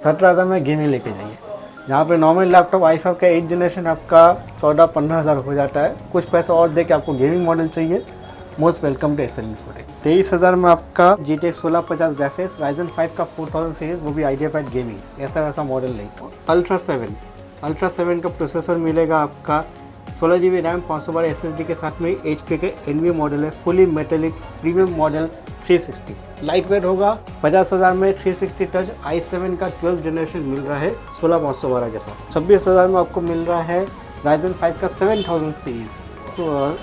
17,000 में गेमिंग लेके जाइए। यहाँ पे नॉर्मल लैपटॉप i5 का 8 जनरेशन आपका 14-15 हज़ार हो जाता है। कुछ पैसा और दे के आपको गेमिंग मॉडल चाहिए, most welcome to Excel Infotech. 23,000 में आपका GTX 1650 ग्राफिक्स, Ryzen 5 का 4000 सीरीज, वो भी आइडियापैड गेमिंग, ऐसा वैसा मॉडल नहीं। अल्ट्रा 7 का प्रोसेसर मिलेगा आपका, 16 GB रैम, 512 SSD के साथ में। HP के NV मॉडल है, fully metallic premium model 360, light weight होगा। 50,000 में 360 टच i7 का 12 जनरेशन मिल रहा है 16512 के साथ। 26,000 में आपको मिल रहा है Ryzen 5 का 7000 सीरीज,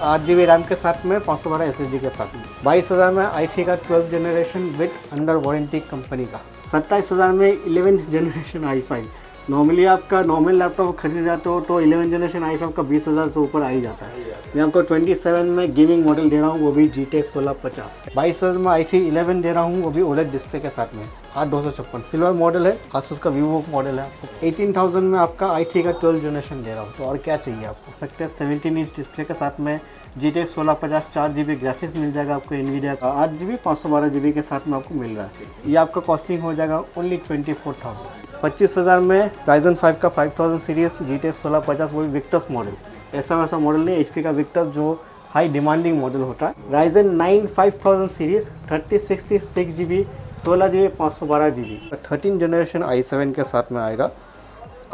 8 GB रैम के साथ में, 512 SSD के साथ में। 22,000 में i3 का 12 generation with under warranty company का। 27,000 में 11 जनरेशन i5। नॉर्मली आपका नॉर्मल लैपटॉप खरीदे जाते हो तो 11 जनरेशन i5 का 20,000 से ऊपर आ ही जाता है। मैं आपको 27 में गेमिंग मॉडल दे रहा हूँ, वो भी GTX 1650। 22,000 में i3 11 दे रहा हूँ, वो भी OLED डिस्प्ले के साथ में, 8256 सिल्वर मॉडल है, आसूस का VivoBook मॉडल है। 18,000 में आपका i3 का 12 जनरेशन दे रहा हूँ, तो और क्या चाहिए आपको। सकते हैं 17 इंच डिस्प्ले के साथ में GTX 1650, 4 GB ग्राफिक्स मिल जाएगा आपको, NVIDIA का 8 GB 512 GB के साथ में आपको मिल रहा है। ये आपका कॉस्टिंग हो जाएगा ओनली 24,000। 25,000 में Ryzen 5 का 5000 सीरीज, GTX 1650, वो भी विक्टस मॉडल, ऐसा वैसा मॉडल नहीं, HP का विक्टस जो हाई डिमांडिंग मॉडल होता है। Ryzen 9 5000 series, 3066 GB, 16 GB 512 GB, 13 generation i7 के साथ में आएगा।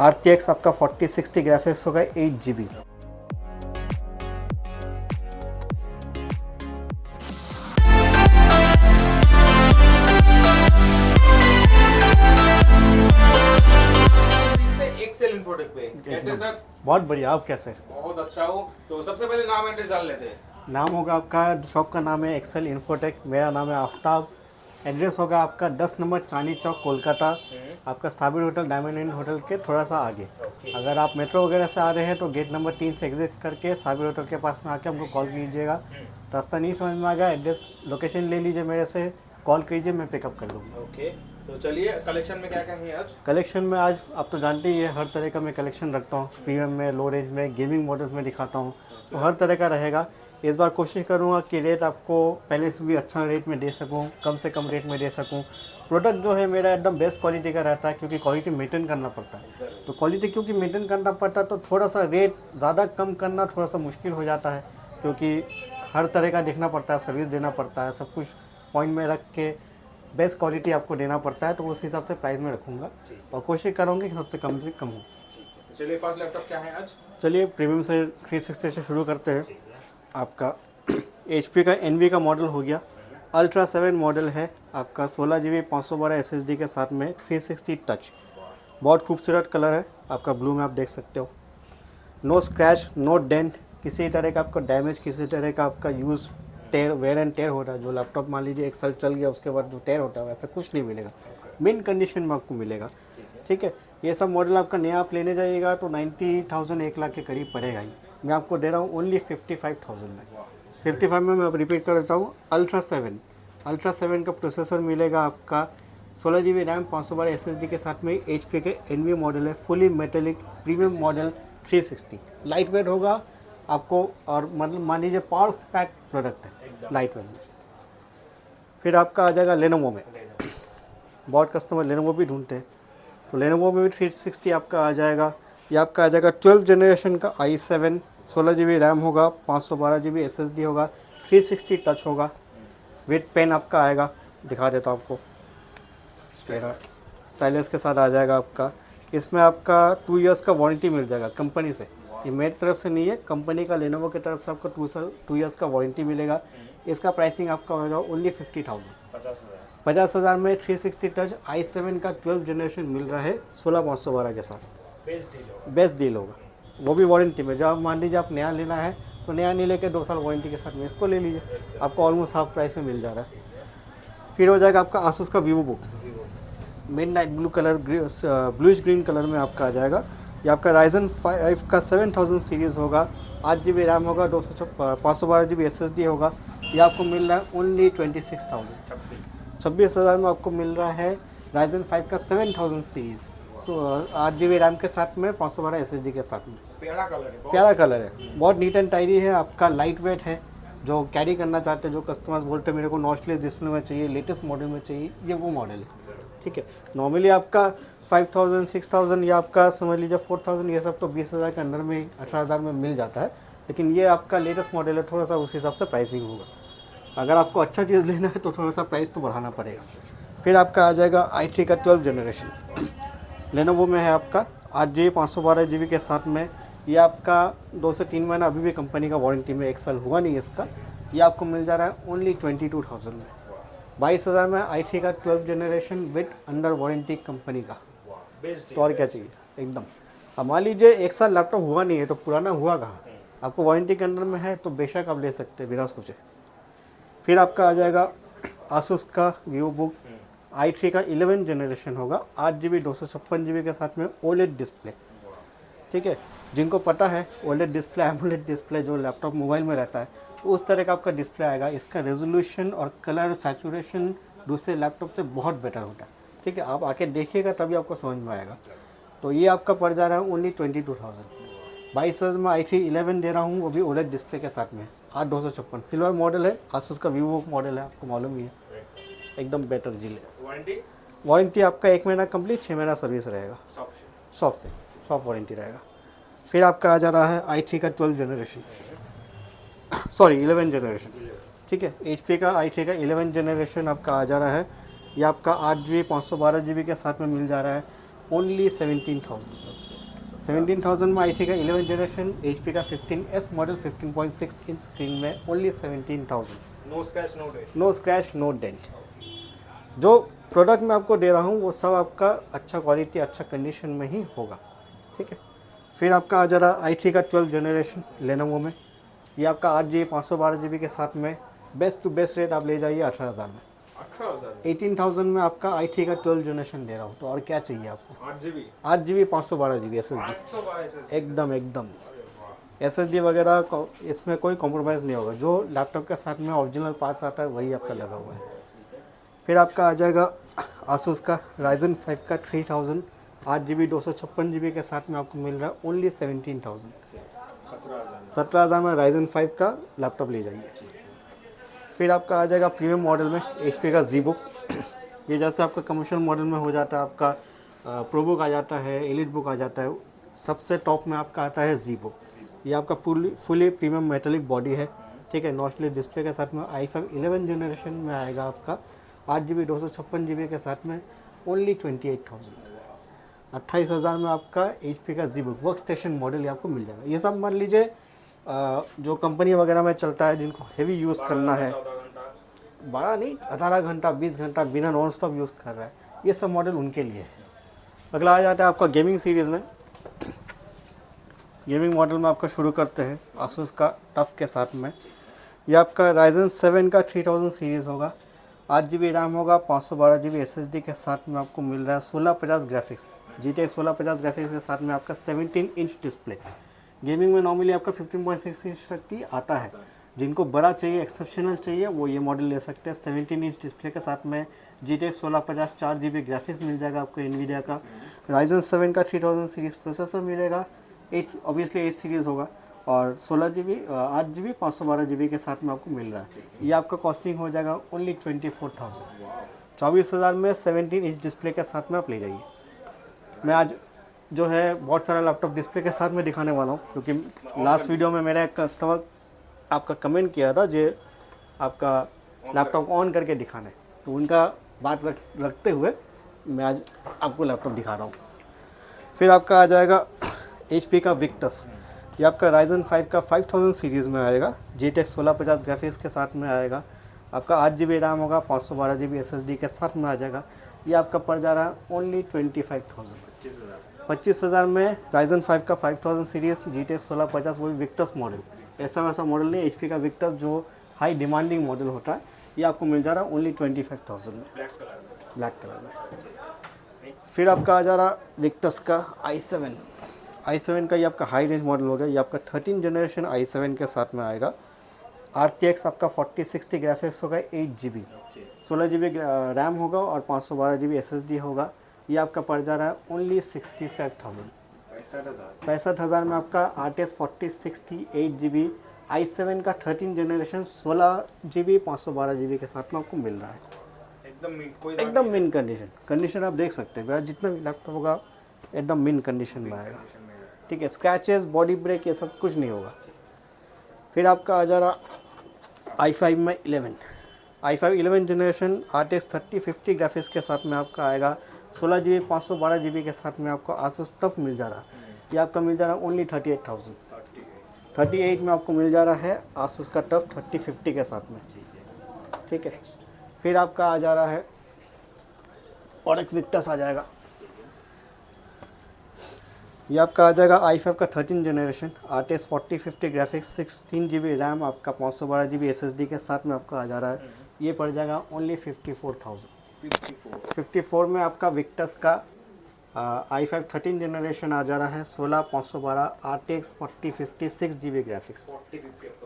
RTX आपका 4060 ग्राफिक्स होगा, 8 GB। एक्सेल इन्फोटेक पे कैसे सर? बहुत बढ़िया, आप कैसे? बहुत अच्छा हूँ। तो सबसे पहले नाम एड्रेस जान लेते हैं। नाम होगा आपका, शॉप का नाम है एक्सेल इन्फोटेक, मेरा नाम है आफ्ताब। एड्रेस होगा आपका 10 नंबर चांदनी चौक, कोलकाता। आपका साबिर होटल, डायमंड इन होटल के थोड़ा सा आगे। अगर आप मेट्रो वगैरह से आ रहे हैं तो गेट नंबर 3 से एग्जिट करके साबिर होटल के पास में आके हमको कॉल कीजिएगा। रास्ता नहीं समझ में आ गया, एड्रेस लोकेशन ले लीजिए मेरे से, कॉल कीजिए, मैं पिकअप कर लूँगा। ओके, तो चलिए कलेक्शन में क्या क्या है आज? कलेक्शन में आज आप तो जानते ही है, हर तरह का मैं कलेक्शन रखता हूँ, प्रीमियम में, लो रेंज में, गेमिंग मॉडल्स में दिखाता हूँ, तो हर तरह का रहेगा। इस बार कोशिश करूँगा कि रेट आपको पहले से भी अच्छा रेट में दे सकूँ, कम से कम रेट में दे सकूँ। प्रोडक्ट जो है मेरा एकदम बेस्ट क्वालिटी का रहता है, क्योंकि क्वालिटी मेंटेन करना पड़ता है। तो क्वालिटी क्योंकि मेंटेन करना पड़ता है तो थोड़ा सा रेट ज़्यादा कम करना थोड़ा सा मुश्किल हो जाता है, क्योंकि हर तरह का देखना पड़ता है, सर्विस देना पड़ता है, सब कुछ पॉइंट में रख के बेस्ट क्वालिटी आपको देना पड़ता है, तो उस हिसाब से प्राइस में रखूँगा और कोशिश करूँगी कि सबसे कम हो। चलिए फर्स्ट लैपटॉप क्या है आज? चलिए प्रीमियम से 360 से शुरू करते हैं। आपका HP का NV का मॉडल हो गया, अल्ट्रा 7 मॉडल है आपका, 16 GB 512 SSD के साथ में, 360 टच, बहुत खूबसूरत कलर है आपका, ब्लू में आप देख सकते हो। नो स्क्रैच, नो डेंट, किसी तरह का आपका डैमेज, किसी तरह का आपका use tear, wear and tear हो रहा है, जो लैपटॉप मान लीजिए 1 साल चल गया उसके बाद जो टेयर होता है वैसा कुछ नहीं मिलेगा, मिन कंडीशन में आपको मिलेगा। ठीक है, ये सब मॉडल आपका नया आप लेने जाइएगा तो 90,000 1 लाख के करीब पड़ेगा ही। मैं आपको दे रहा हूँ ओनली 55,000 में। 55 में मैं अब रिपीट कर देता हूँ, अल्ट्रा 7 का प्रोसेसर मिलेगा आपका, 16 GB रैम, 512 SSD के साथ में। HP के NV मॉडल है, fully metallic premium model 360, light weight होगा आपको, और मतलब मान लीजिए पावर पैक प्रोडक्ट है लाइट वेट में। फिर आपका आ जाएगा लेनोवो में, बहुत कस्टमर लेनोवो भी ढूंढते हैं, तो लेनोवो में भी 360 आपका आ जाएगा। ये आपका आ जाएगा 12 जनरेशन का i7, 16 GB रैम होगा, 512 GB SSD होगा, 360 टच होगा, विद पेन आपका आएगा, दिखा देता हूँ आपको, स्टाइलस के साथ आ जाएगा आपका। इसमें आपका 2 इयर्स का वारंटी मिल जाएगा कंपनी से, ये मेरी तरफ से नहीं है, कंपनी का लेनोवो की तरफ से आपको 2 इयर्स का वारंटी मिलेगा। इसका प्राइसिंग आपका होगा ओनली 50,000। 50,000 में 360 टच i7 का 12 जनरेशन मिल रहा है 16512 के साथ, बेस्ट डील होगा, वो भी वारंटी में। जब मान लीजिए आप नया लेना है तो नया नहीं लेके 2 साल वारंटी के साथ में इसको ले लीजिए, आपको ऑलमोस्ट हाफ प्राइस में मिल जा रहा है। फिर हो जाएगा आपका आसूस का VivoBook, midnight blue colour, bluish green colour में आपका आ जाएगा। ये आपका Ryzen 5 का 7000 सीरीज़ होगा, 8 GB रैम होगा, 512 GB SSD होगा। ये आपको मिल रहा है ओनली 26,000। 26,000 में आपको मिल रहा है Ryzen 5 का 7000 सीरीज़, 8 GB रैम के साथ में, 512 SSD के साथ में। प्यारा कलर है, प्यारा कलर है, बहुत नीट एंड टाइडी है आपका, लाइट वेट है, जो कैरी करना चाहते हैं, जो कस्टमर्स बोलते हैं मेरे को नॉचलेस डिस्प्ले में चाहिए, लेटेस्ट मॉडल में चाहिए, ये वो मॉडल है। ठीक है, नॉर्मली आपका 5000 6000 ये आपका समझ लीजिए 4000 ये सब तो 20,000 के अंदर में 18,000 में मिल जाता है। लेकिन ये आपका लेटेस्ट मॉडल है, थोड़ा सा उस हिसाब से प्राइसिंग होगा। अगर आपको अच्छा चीज़ लेना है तो थोड़ा सा प्राइस तो बढ़ाना पड़ेगा। फिर आपका आ जाएगा i3 का 12 जनरेशन, लेनोवो में है आपका 8GB 512GB के साथ में। ये आपका 2 से 3 महीना अभी भी कंपनी का वारंटी में, 1 साल हुआ नहीं इसका। ये आपको मिल जा रहा है ओनली 22,000 में, 22,000 में i3 का 12 generation with under warranty company का। तो और क्या चाहिए एकदम। अब मान लीजिए 1 साल लैपटॉप हुआ नहीं है तो पुराना हुआ कहाँ, आपको वारंटी के अंदर में है तो बेशक आप ले सकते हैं बिना सोचे। फिर आपका आ जाएगा आसूस का वीवोबुक i3 का 11 जनरेशन होगा, 8GB 256GB के साथ में ओलेड डिस्प्ले। ठीक है, जिनको पता है ओलेड डिस्प्ले एमोलेड डिस्प्ले जो लैपटॉप मोबाइल में रहता है उस तरह का आपका डिस्प्ले आएगा। इसका रेजोल्यूशन और कलर सैचुरेशन दूसरे लैपटॉप से बहुत बेटर होता है। ठीक है, आप आके देखिएगा तभी आपको समझ में आएगा। तो ये आपका पड़ जा रहा है ओनली 22,000। 22,000 में i3 11 दे रहा हूँ, वो भी ओलेड डिस्प्ले के साथ में। 8256 सिल्वर मॉडल है, आसूस का वीवो मॉडल है, आपको मालूम ही है, एकदम बेटर जील है। वारंटी आपका 1 महीना कंप्लीट, 6 महीना सर्विस रहेगा शॉप वारंटी रहेगा। फिर आपका आ जा रहा है i3 का 12 जनरेशन, सॉरी 11 जनरेशन। ठीक है, HP का i3 का 11 जनरेशन आपका आ जा रहा है। ये आपका 8GB 512GB के साथ में मिल जा रहा है ओनली 17,000 में i3 का 11 जनरेशन। HP का 15S मॉडल 15.6 इंच स्क्रीन में only 17,000। No scratch no dent. जो प्रोडक्ट मैं आपको दे रहा हूँ वो सब आपका अच्छा क्वालिटी अच्छा कंडीशन में ही होगा। ठीक है, फिर आपका आ जा रहा i3 का 12 जनरेशन लेनोवो में। ये आपका 8GB 512GB के साथ में बेस्ट टू बेस्ट रेट आप ले जाइए 18,000 में। 18,000 में आपका i3 का 12 जनरेशन दे रहा हूँ, तो और क्या चाहिए आपको। 8GB 512GB SSD एकदम SSD वगैरह इसमें कोई कॉम्प्रोमाइज़ नहीं होगा। जो लैपटॉप के साथ में ओरिजिनल पार्ट्स आता है वही आपका लगा हुआ है। फिर आपका आ जाएगा आसूस का Ryzen 5 का 3000 8GB 256GB के साथ में आपको मिल रहा है ओनली 17,000। 17,000 में Ryzen 5 का लैपटॉप ले जाइए। फिर आपका आ जाएगा प्रीमियम मॉडल में HP का ZBook। ये जैसे आपका कमर्शियल मॉडल में हो जाता है, आपका प्रोबुक आ जाता है, एलिट बुक आ जाता है, सबसे टॉप में आपका आता है ZBook। ये आपका फुली प्रीमियम मेटेलिक बॉडी है। ठीक है, नॉच एलईडी डिस्प्ले के साथ में i5 11 जनरेशन में आएगा आपका 8GB 256GB के साथ में ओनली 28,000। 28,000 में आपका HP का ZBook वर्क स्टेशन मॉडल ये आपको मिल जाएगा। ये सब मान लीजिए जो कंपनी वगैरह में चलता है, जिनको हेवी यूज़ करना है, 12 नहीं 18 घंटा 20 घंटा बिना नॉन स्टॉप यूज़ कर रहा है, ये सब मॉडल उनके लिए है। अगला आ जाता है आपका गेमिंग सीरीज़ में। गेमिंग मॉडल में आपका शुरू करते हैं आसूस का टफ के साथ में। ये आपका Ryzen 7 का 3000 सीरीज़ होगा, 8GB रैम होगा, 512GB SSD के साथ में आपको मिल रहा है 1650 ग्राफिक्स, GTX 1650 ग्राफिक्स के साथ में आपका 17 इंच डिस्प्ले। गेमिंग में नॉर्मली आपका 15.6 इंच तक ही आता है। जिनको बड़ा चाहिए एक्सेप्शनल चाहिए वो ये मॉडल ले सकते हैं। 17 इंच डिस्प्ले के साथ में GTX 1650 4GB ग्राफिक्स मिल जाएगा आपको NVIDIA का। Ryzen 7 का 3000 सीरीज़ प्रोसेसर मिलेगा, ऑब्वियसली 8 सीरीज़ होगा, और 16GB 8GB 512GB के साथ में आपको मिल रहा है। ये आपका कॉस्टिंग हो जाएगा ओनली 24,000। 24,000 में 17 इंच डिस्प्ले के साथ में आप ले जाइए। मैं आज जो है बहुत सारा लैपटॉप डिस्प्ले के साथ में दिखाने वाला हूँ, क्योंकि लास्ट वीडियो में मेरा एक कस्टमर आपका कमेंट किया था जो आपका लैपटॉप ऑन करके दिखाना है, तो उनका बात रखते हुए मैं आज आपको लैपटॉप दिखा रहा हूँ। फिर आपका आ जाएगा HP का विक्टस। ये आपका Ryzen 5 का 5000 सीरीज़ में आएगा, GTX 1650 ग्राफिक्स के साथ में आएगा। आपका 8GB रैम होगा, 512GB SSD के साथ में आ जाएगा। ये आपका पड़ जा रहा है ओनली 25,000। 25,000 में Ryzen 5 का 5000 सीरीज़, GTX 1650, वो भी विक्टस मॉडल, ऐसा वैसा मॉडल नहीं, HP का विक्टस जो हाई डिमांडिंग मॉडल होता है, ये आपको मिल जा रहा है ओनली 25,000 में, ब्लैक कलर में। फिर आपका आ जा रहा विक्टस का i7 का, ये आपका हाई रेंज मॉडल होगा। ये आपका 13 जनरेशन i7 के साथ में आएगा। RTX आपका 4060 ग्राफिक्स होगा, 8GB 16GB रैम होगा और 512GB SSD होगा। ये आपका पड़ जा रहा है ओनली 65,000। 65,000 में आपका RTX 4060 8GB i7 का 13 जनरेशन 16GB 512GB के साथ में आपको मिल रहा है। कोई एकदम मिन कंडीशन आप देख सकते हैं। मेरा जितना भी लैपटॉप होगा एकदम मिन कंडीशन में आएगा। ठीक है, स्क्रैचेस, बॉडी ब्रेक ये सब कुछ नहीं होगा। फिर आपका आ जा रहा i5 में 11, i5 11 जनरेशन RTX 3050 ग्राफिक्स के साथ में आपका आएगा। 16 GB 512 GB के साथ में आपको आसूस टफ मिल जा रहा। ये आपका मिल जा रहा ओनली 38,000। 38 में आपको मिल जा रहा है आसूस का टफ 3050 के साथ में। ठीक है, फिर आपका आ जा रहा है ऑरिक्स विक्टस आ जाएगा। ये आपका आ जाएगा i5 का 13 generation RTX 4050 graphics 16 GB RAM आपका 512 GB SSD के साथ में आपका आ जा रहा है। ये पड़ जाएगा ओनली 54,000। 54 में आपका विक्टस का i5 13 जनरेशन आ जा रहा है 16 512 RTX 4050 6 GB ग्राफिक्स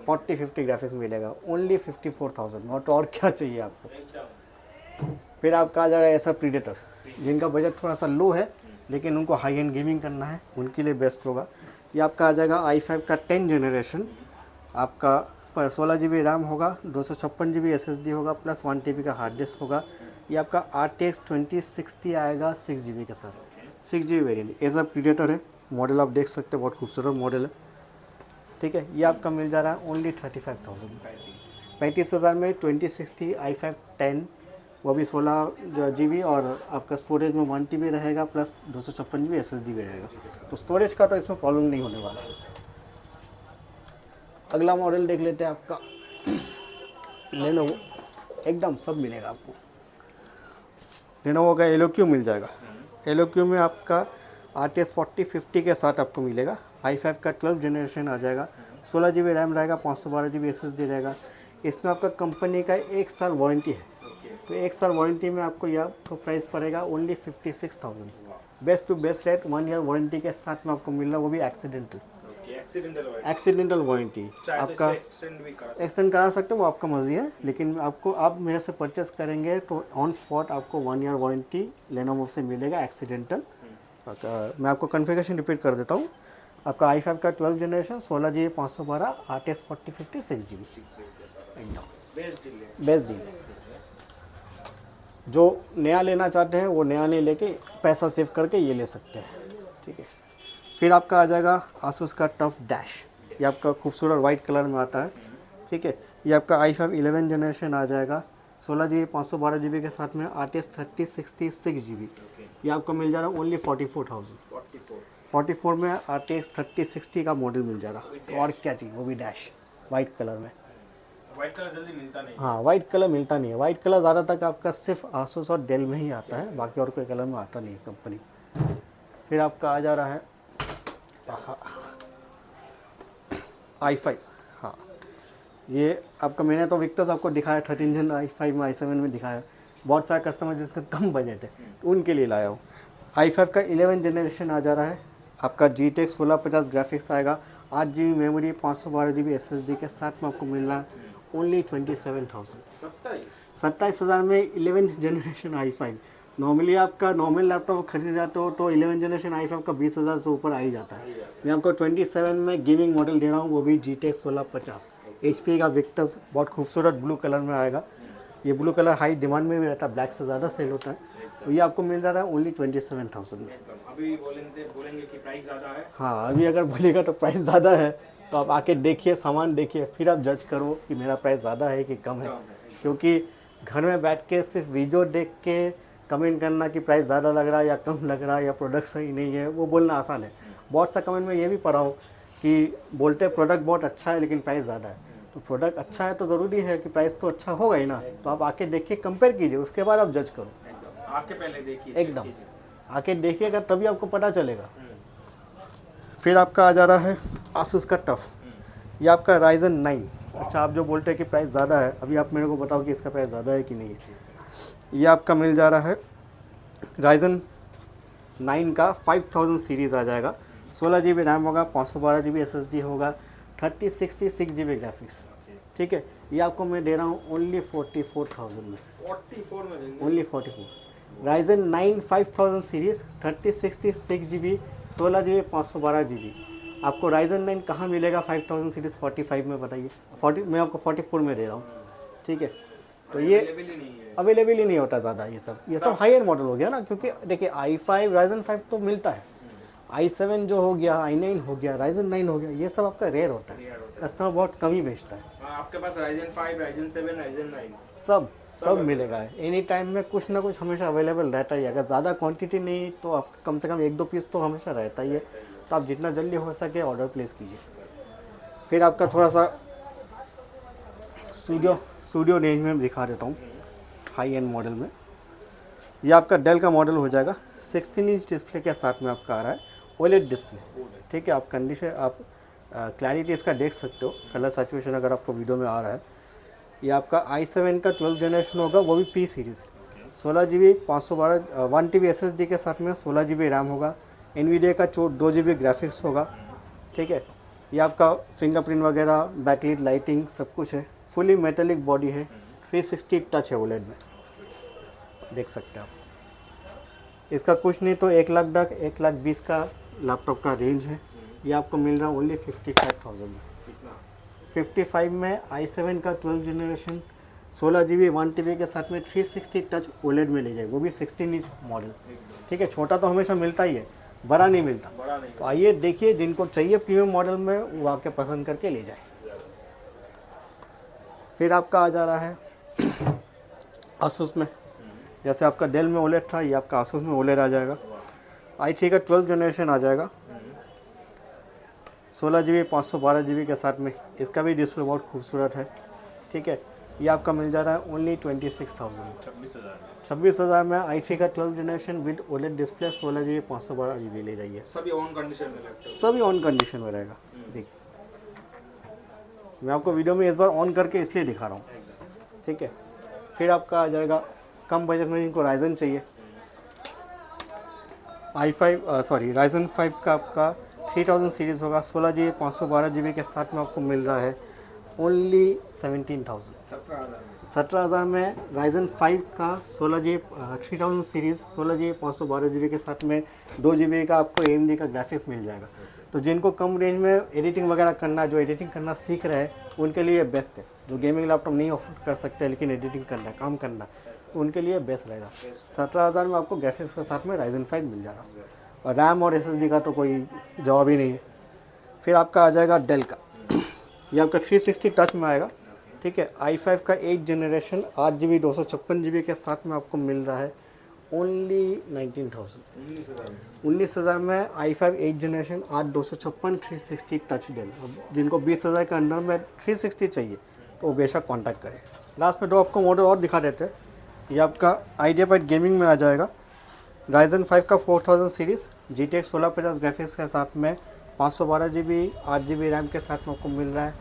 4050 ग्राफिक्स मिलेगा ओनली 54,000। और क्या चाहिए आपको। फिर आपका आ जा रहा है ऐसा प्रीडेटर, जिनका बजट थोड़ा सा लो है लेकिन उनको हाई एंड गेमिंग करना है, उनके लिए बेस्ट होगा। ये आपका आ जाएगा i5 का 10 जनरेशन आपका पर 16 GB रैम होगा, 256 GB SSD होगा प्लस 1 TB का हार्ड डिस्क होगा। ये आपका RTX 2060 आएगा 6 GB के साथ, 6 GB वेरिएंट। ऐसा प्रीडेटर है, मॉडल आप देख सकते हैं, बहुत खूबसूरत मॉडल है। ठीक है, ये आपका मिल जा रहा है ओनली 35,000। 35,000 में 2060 i5 10, वो भी 16 GB और आपका स्टोरेज में 1 TB रहेगा प्लस 256 GB SSD भी रहेगा। तो स्टोरेज का तो इसमें प्रॉब्लम नहीं होने वाला। अगला मॉडल देख लेते हैं आपका लेनोवो, एकदम सब मिलेगा आपको। लेनोवो का एलोक्यू मिल जाएगा। एलोक्यू में आपका RTX 4050 के साथ आपको मिलेगा। i5 का 12 जनरेशन आ जाएगा, 16 GB रैम रहेगा, 512 GB SSD रहेगा। इसमें आपका कंपनी का 1 साल वारंटी है, तो 1 साल वारंटी में आपको यह आपको प्राइस पड़ेगा only 56,000। Best to best rate 1 year warranty के साथ में आपको मिल रहा है, वो भी एक्सीडेंटल वारंटी। आपका एक्सटेंड करा सकते हो, वो आपका मर्जी है, लेकिन आपको आप मेरे से परचेस करेंगे तो ऑन स्पॉट आपको 1 ईयर वारंटी लेनोवो से मिलेगा एक्सीडेंटल। मैं आपको कॉन्फ़िगरेशन रिपीट कर देता हूँ। आपका i5 का 12 जनरेशन 16 GB 512 RTX 4050 6 GB एकदम बेस्ट डील है। जो नया लेना चाहते हैं वो नया नहीं लेके पैसा सेव करके ये ले सकते हैं। ठीक है, फिर आपका आ जाएगा आसूस का टफ डैश। ये आपका खूबसूरत वाइट कलर में आता है। ठीक है, ये आपका i5 11 जनरेशन आ जाएगा 16 GB 512 GB के साथ में RTX 3060 6 GB। ये आपको मिल जा रहा है ओनली 44,000। 44 में RTX 3060 का मॉडल मिल जा रहा। तो और क्या चाहिए, वो भी डैश वाइट कलर में। वाइट कलर जल्दी मिलता नहीं। हाँ, वाइट कलर मिलता नहीं है। वाइट कलर ज़्यादातर आपका सिर्फ आसूस और डेल में ही आता है, बाकी और कोई कलर में आता नहीं है कंपनी। फिर आपका आ जा रहा है i5। हाँ, ये आपका मैंने तो विक्टस आपको दिखाया 13 जन i5 में i7 में दिखाया। बहुत सारे कस्टमर जिसका कम बजट है तो उनके लिए लाया हूँ। i5 का 11 जनरेशन आ जा रहा है आपका GTX 1650 ग्राफिक्स आएगा, 8 GB मेमोरी 512 GB SSD के साथ में आपको मिल रहा है ओनली 27,000। 27,000 में 11 जनरेशन i5। नॉर्मली आपका नॉर्मल लैपटॉप खरीद जाते हो तो 11 जनरेशन i5 का 20,000 से ऊपर आ ही जाता है। मैं आपको 27 में गेमिंग मॉडल दे रहा हूँ, वो भी GTX 1650 HP का विक्टस, बहुत खूबसूरत ब्लू कलर में आएगा। ये ब्लू कलर हाई डिमांड में भी रहता है, ब्लैक से ज़्यादा सेल होता है। तो ये आपको मिल रहा है ओनली 27,000 में। अभी बोलेंगे कि प्राइस ज़्यादा है। हाँ, अभी अगर बोलेगा तो प्राइस ज़्यादा है, तो आप आके देखिए, सामान देखिए, फिर आप जज करो कि मेरा प्राइस ज़्यादा है कि कम है। क्योंकि घर में बैठ के सिर्फ वीडियो देख के कमेंट करना कि प्राइस ज़्यादा लग रहा है या कम लग रहा है या प्रोडक्ट सही नहीं है, वो बोलना आसान है। बहुत सा कमेंट में ये भी पढ़ा हूँ कि बोलते प्रोडक्ट बहुत अच्छा है लेकिन प्राइस ज़्यादा है। तो प्रोडक्ट अच्छा है तो ज़रूरी है कि प्राइस तो अच्छा होगा ही ना। तो आप आके देखिए, कंपेयर कीजिए, उसके बाद आप जज करो। आके पहले देखिए, एकदम आके देखिएगा तभी आपको पता चलेगा। फिर आपका आ जा रहा है आसूस का टफ। ये आपका Ryzen 9। अच्छा, आप जो बोलते हैं कि प्राइस ज़्यादा है, अभी आप मेरे को बताओ कि इसका प्राइस ज़्यादा है कि नहीं है। ये आपका मिल जा रहा है Ryzen 9 का 5000 सीरीज़ आ जाएगा, 16 GB रैम होगा, 512 GB SSD होगा, 3060 6 GB ग्राफिक्स। ठीक है, ये आपको मैं दे रहा हूँ ओनली 44,000 में। 44 में देंगे? Only 44। Ryzen 9 5000 series 3060 6 GB 16 GB 512 GB। आपको Ryzen 9 कहाँ मिलेगा 5000 सीरीज़ 45 में, बताइए। 40 मैं आपको 44 में दे रहा हूँ। ठीक है, तो ये अवेलेबल ही नहीं है। अवेलेबल ही नहीं होता ज़्यादा ये सब हाई एंड मॉडल हो गया ना, क्योंकि देखिए i5 Ryzen 5 तो मिलता है, i7 जो हो गया, i9 हो गया, Ryzen 9 हो गया, ये सब आपका रेयर होता है, कस्टमर बहुत कम ही बेचता है। आपके पास Ryzen 5, Ryzen 7, Ryzen 9 सब मिलेगा, एनी टाइम में कुछ ना कुछ हमेशा अवेलेबल रहता ही है। अगर ज़्यादा क्वांटिटी नहीं तो आप कम से कम 1-2 पीस तो हमेशा रहता ही है, तो आप जितना जल्दी हो सके ऑर्डर प्लेस कीजिए। फिर आपका थोड़ा सा स्टूडियो रेंज में दिखा देता हूँ, हाई एंड मॉडल में। ये आपका डेल का मॉडल हो जाएगा, 16 इंच डिस्प्ले के साथ में आपका आ रहा है, ओलेड डिस्प्ले, ठीक है। आप कंडीशन आप क्लैरिटी इसका देख सकते हो, कलर सैचुरेशन अगर आपको वीडियो में आ रहा है। ये आपका i7 का 12 जनरेशन होगा, वो भी P series, 16 GB 512 1 TB SSD के साथ में 16 GB रैम होगा, NVIDIA का 2 GB ग्राफिक्स होगा, ठीक है। ये आपका फिंगरप्रिंट वगैरह, बैकलाइट लाइटिंग सब कुछ है, फुली मेटेलिक बॉडी है, 360 टच है ओलेड में, देख सकते हैं आप। इसका कुछ नहीं तो 1,20,000 का लैपटॉप का रेंज है। ये आपको मिल रहा है ओनली 55,000 में। 55 में i7 का 12 जनरेशन 16 GB 1 TB के साथ में 360 टच ओलेड में ले जाए, वो भी 16 इंच मॉडल, ठीक है। छोटा तो हमेशा मिलता ही है, बड़ा नहीं मिलता। तो आइए देखिए, जिनको चाहिए प्रीमियम मॉडल में वो आके पसंद करके ले जाए। फिर आपका आ जा रहा है asus में, जैसे आपका डेल में ओलेड था, ये आपका asus में ओलेड आ जाएगा। i3 का 12 जनरेशन आ जाएगा, 16 GB 512 GB के साथ में, इसका भी डिस्प्ले बहुत खूबसूरत है, ठीक है। ये आपका मिल जा रहा है ओनली 26,000, 26,000 में i3 का 12 generation with OLED display 16 GB 512 GB ले जाइए। सभी ऑन कंडीशन में लैपटॉप, सभी ऑन कंडीशन में रहेगा। देखिए मैं आपको वीडियो में इस बार ऑन करके इसलिए दिखा रहा हूँ, ठीक है। फिर आपका आ जाएगा कम बजट में जिनको राइजन चाहिए, Ryzen 5 का आपका 3000 सीरीज़ होगा, 16 GB 512 GB के साथ में आपको मिल रहा है ओनली 17,000, 17,000 में Ryzen 5 का 16 GB 3000 सीरीज़ 16 GB 512 GB के साथ में 2 GB का आपको AMD का ग्राफिक्स मिल जाएगा। तो जिनको कम रेंज में एडिटिंग वगैरह करना, जो एडिटिंग करना सीख रहे हैं, उनके लिए बेस्ट है। जो गेमिंग लैपटॉप नहीं अफोर्ड कर सकते लेकिन एडिटिंग करना है, काम करना है, तो उनके लिए बेस्ट रहेगा। 17,000 में आपको ग्राफिक्स के साथ में Ryzen 5 मिल जाएगा, और रैम और SSD का तो कोई जवाब ही नहीं है। फिर आपका आ जाएगा डेल का, ये आपका 360 टच में आएगा, ठीक है। i5 का 8 जनरेशन 8 GB 256 GB के साथ में आपको मिल रहा है ओनली 19,000, 19,000 में i5 8 जनरेशन 8 256 360 टच डेल। अब जिनको 20,000 के अंदर में 360 चाहिए तो वो बेशक कॉन्टैक्ट करें। लास्ट में 2 आपको मॉडल और दिखा देते हैं। ये आपका आइडियापैड गेमिंग में आ जाएगा, Ryzen 5 का 4000 सीरीज़ GTX 1650 ग्राफिक्स के साथ में 512 GB 8 GB रैम के साथ में आपको मिल रहा है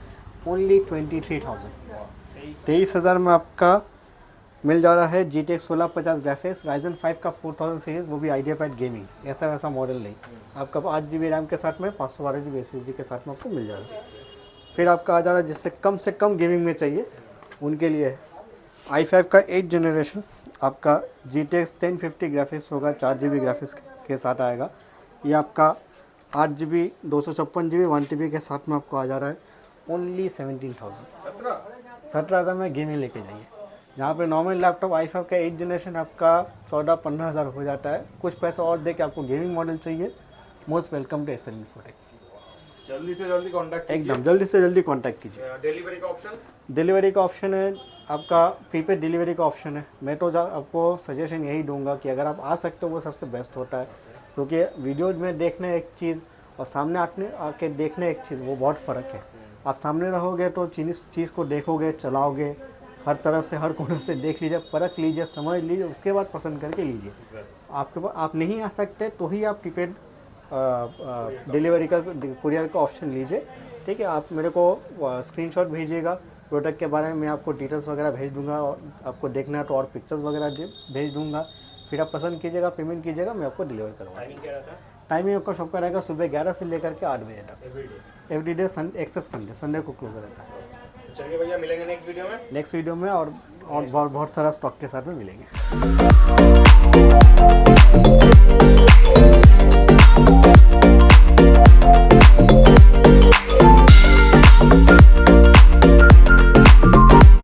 ओनली 23,000, 23,000 में आपका मिल जा रहा है GTX 1650 ग्राफिक्स Ryzen 5 का 4000 सीरीज़, वो भी आइडियापैड गेमिंग, ऐसा वैसा मॉडल नहीं, आपका 8 GB रैम के साथ में 512 GB SSD के साथ में आपको मिल जा रहा है। फिर आपका आ जा रहा है जिससे कम से कम गेमिंग में चाहिए उनके लिए है i5 का 8 जनरेशन आपका GTX 1050 ग्राफिक्स होगा, 4 GB ग्राफिक्स के साथ आएगा। ये आपका 8 GB 256 GB 1 TB के साथ में आपको आ जा रहा है ओनली 17,000, 17,000 में गेमिंग लेके जाइए। जहाँ पे नॉर्मल लैपटॉप i5 का 8 जनरेशन आपका 14-15 हज़ार हो जाता है, कुछ पैसा और दे के आपको गेमिंग मॉडल चाहिए, most welcome to Excel Infotech. जल्दी से जल्दी कांटेक्ट एकदम जल्दी से जल्दी कांटेक्ट कीजिए। डिलीवरी का ऑप्शन, डिलीवरी का ऑप्शन है आपका, प्रीपेड डिलीवरी का ऑप्शन है। मैं तो आपको सजेशन यही दूंगा कि अगर आप आ सकते हो वो सबसे बेस्ट होता है, क्योंकि वीडियो में देखने एक चीज़ और सामने आके देखने एक चीज़, वो बहुत फ़र्क है। आप सामने रहोगे तो चीज़ को देखोगे, चलाओगे, हर तरफ से हर कोने से देख लीजिए, परख लीजिए, समझ लीजिए, उसके बाद पसंद करके लीजिए। आपके पास आप नहीं आ सकते तो ही आप प्रीपेड डिलीवरी का कुरियर का ऑप्शन लीजिए, ठीक है। आप मेरे को स्क्रीनशॉट भेजिएगा प्रोडक्ट के बारे में, मैं आपको डिटेल्स वगैरह भेज दूंगा, और आपको देखना है तो और पिक्चर्स वगैरह भेज दूंगा। फिर आप पसंद कीजिएगा, पेमेंट कीजिएगा, मैं आपको डिलीवर करवाऊँगा। टाइमिंग आपका शॉप का रहेगा सुबह 11 से लेकर के 8 बजे तक, एवरीडे एक्सेप्ट संडे को क्लोज रहता है। चलिए भैया, मिलेंगे नेक्स्ट वीडियो में, और बहुत सारा स्टॉक के साथ में मिलेंगे।